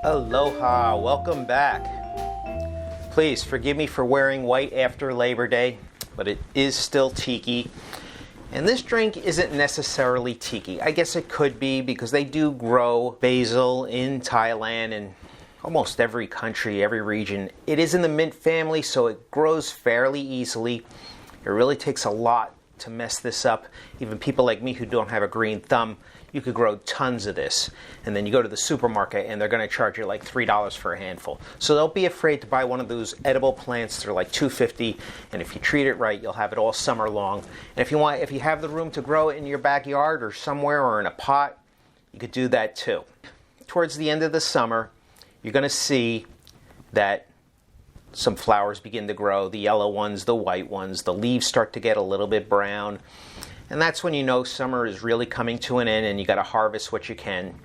Aloha, welcome back. Please forgive me for wearing white after Labor Day, but it is still Tiki. And this drink isn't necessarily Tiki. I guess it could be because they do grow basil in Thailand and almost every country, every region. It is in the mint family, so it grows fairly easily. It really takes a lot to mess this up. Even people like me who don't have a green thumb, you could grow tons of this. And then you go to the supermarket and they're going to charge you like $3 for a handful. So don't be afraid to buy one of those edible plants. They're like $2.50, and if you treat it right, you'll have it all summer long. And if you have the room to grow it in your backyard or somewhere or in a pot, you could do that too. Towards the end of the summer, you're going to see that some flowers begin to grow, the yellow ones, the white ones, the leaves start to get a little bit brown. And that's when you know summer is really coming to an end and you got to harvest what you can.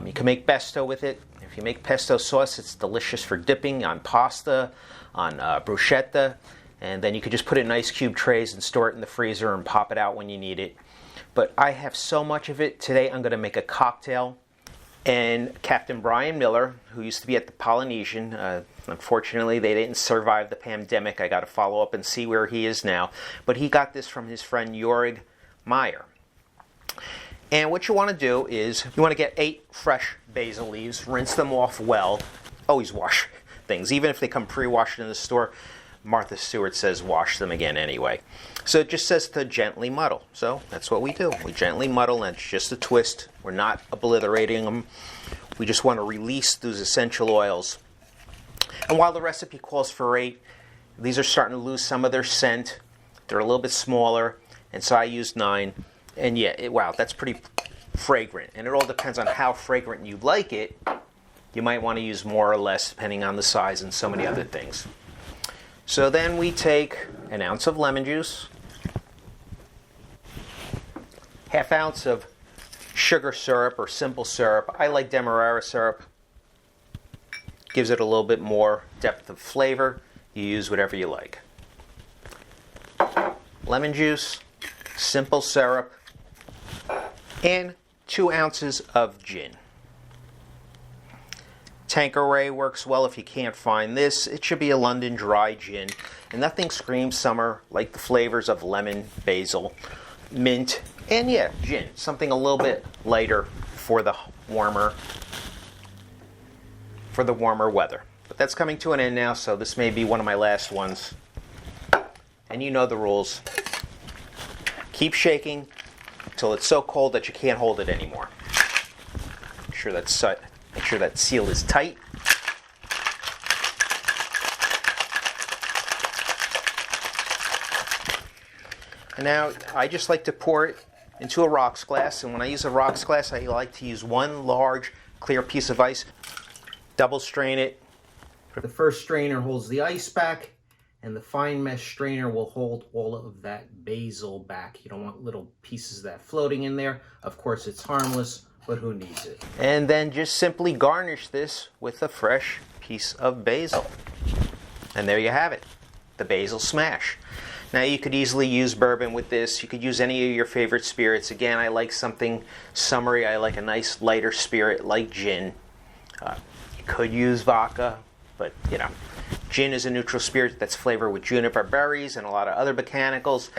You can make pesto with it. If you make pesto sauce, it's delicious for dipping on pasta, on bruschetta, and then you could just put it in ice cube trays and store it in the freezer and pop it out when you need it. But I have so much of it. Today I'm going to make a cocktail. And Captain Brian Miller, who used to be at the Polynesian, unfortunately they didn't survive the pandemic. I got to follow up and see where he is now. But he got this from his friend Jorig Meyer. And what you want to do is you want to get 8 fresh basil leaves, rinse them off well. Always wash things, even if they come pre-washed in the store. Martha Stewart says wash them again anyway. So it just says to gently muddle. So that's what we do. We gently muddle, and it's just a twist. We're not obliterating them. We just want to release those essential oils. And while the recipe calls for 8, these are starting to lose some of their scent. They're a little bit smaller, and so I used 9. And yeah, wow, that's pretty fragrant. And it all depends on how fragrant you like it. You might want to use more or less depending on the size and so many other things. So then we take an ounce of lemon juice, half ounce of sugar syrup or simple syrup. I like Demerara syrup. Gives it a little bit more depth of flavor. You use whatever you like. Lemon juice, simple syrup, and 2 ounces of gin. Tanqueray works well if you can't find this. It should be a London dry gin. And nothing screams summer like the flavors of lemon, basil, mint, and yeah, gin. Something a little bit lighter for the warmer weather. But that's coming to an end now, so this may be one of my last ones. And you know the rules. Keep shaking until it's so cold that you can't hold it anymore. Make sure that seal is tight. And now I just like to pour it into a rocks glass. And when I use a rocks glass, I like to use one large clear piece of ice. Double strain it. The first strainer holds the ice back, and the fine mesh strainer will hold all of that basil back. You don't want little pieces of that floating in there. Of course, it's harmless, but who needs it? And then just simply garnish this with a fresh piece of basil. And there you have it, the basil smash. Now you could easily use bourbon with this. You could use any of your favorite spirits. Again, I like something summery. I like a nice lighter spirit like gin. You could use vodka, but you know, gin is a neutral spirit that's flavored with juniper berries and a lot of other botanicals.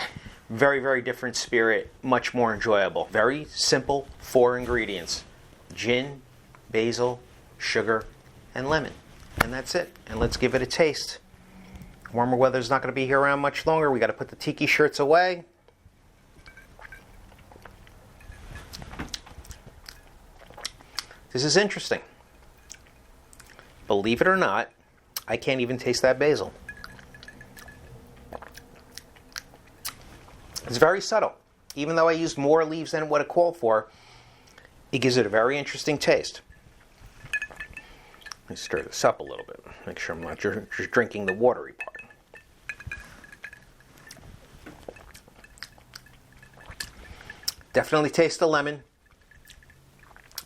Very, very different spirit, much more enjoyable. Very simple, 4 ingredients. Gin, basil, sugar, and lemon. And that's it. And let's give it a taste. Warmer weather's not going to be here around much longer. We got to put the Tiki shirts away. This is interesting. Believe it or not, I can't even taste that basil. It's very subtle. Even though I used more leaves than what it called for, it gives it a very interesting taste. Let me stir this up a little bit. Make sure I'm not just drinking the watery part. Definitely taste the lemon.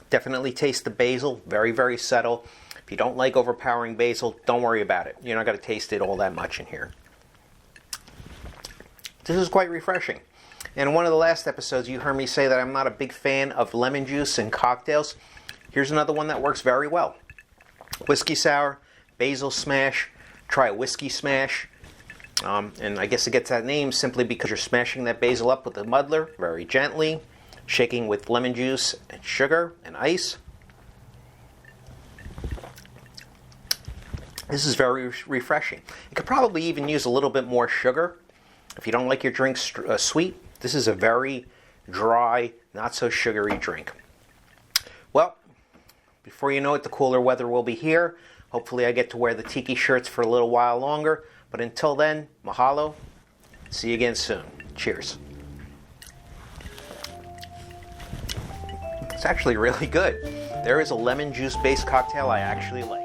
Definitely taste the basil. Very, very subtle. If you don't like overpowering basil, don't worry about it. You're not going to taste it all that much in here. This is quite refreshing. And in one of the last episodes, you heard me say that I'm not a big fan of lemon juice in cocktails. Here's another one that works very well. Whiskey sour, basil smash. Try a whiskey smash. And I guess it gets that name simply because you're smashing that basil up with a muddler very gently, shaking with lemon juice and sugar and ice. This is very refreshing. You could probably even use a little bit more sugar. If you don't like your drinks sweet, this is a very dry, not so sugary drink. Well, before you know it, the cooler weather will be here. Hopefully I get to wear the Tiki shirts for a little while longer. But until then, mahalo. See you again soon. Cheers. It's actually really good. There is a lemon juice based cocktail I actually like.